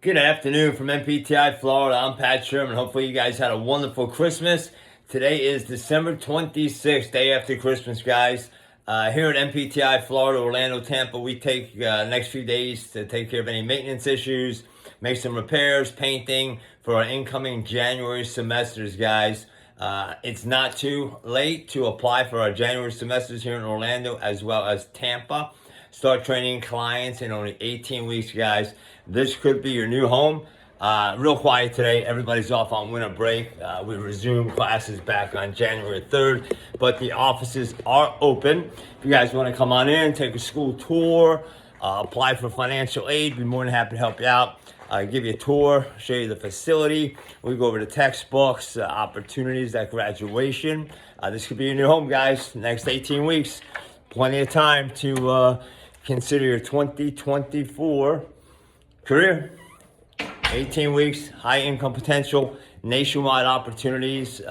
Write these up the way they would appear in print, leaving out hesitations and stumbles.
Good afternoon from NPTI Florida. I'm Pat Sherman. Hopefully you guys had a wonderful Christmas. Today is December 26th, day after Christmas, guys. Here at NPTI Florida, Orlando, Tampa, we take next few days to take care of any maintenance issues, make some repairs, painting for our incoming January semesters, guys. It's not too late to apply for our January semesters here in Orlando as well as Tampa. Start training clients in only 18 weeks, guys. This could be your new home. Real quiet today. Everybody's off on winter break. We resume classes back on January 3rd, but the offices are open. If you guys want to come on in, take a school tour, apply for financial aid, be more than happy to help you out. Give you a tour, show you the facility. We go over the textbooks, opportunities at graduation. This could be your new home, guys. Next 18 weeks. Plenty of time to consider your 2024 career. 18 weeks, high income potential, nationwide opportunities,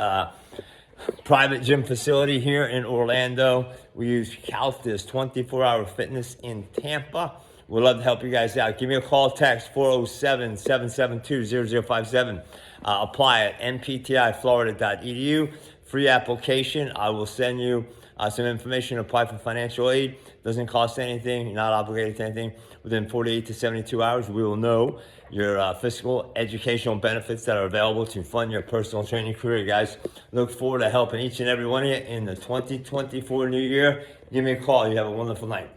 private gym facility here in Orlando. We use Calthis 24-hour fitness in Tampa. We'd love to help you guys out. Give me a call, text 407-772-0057. Apply at nptiflorida.edu. Free application. I will send you some information to apply for financial aid. Doesn't cost anything. You're not obligated to anything. Within 48 to 72 hours, we will know your fiscal educational benefits that are available to fund your personal training career, guys. Look forward to helping each and every one of you in the 2024 new year. Give me a call. You have a wonderful night.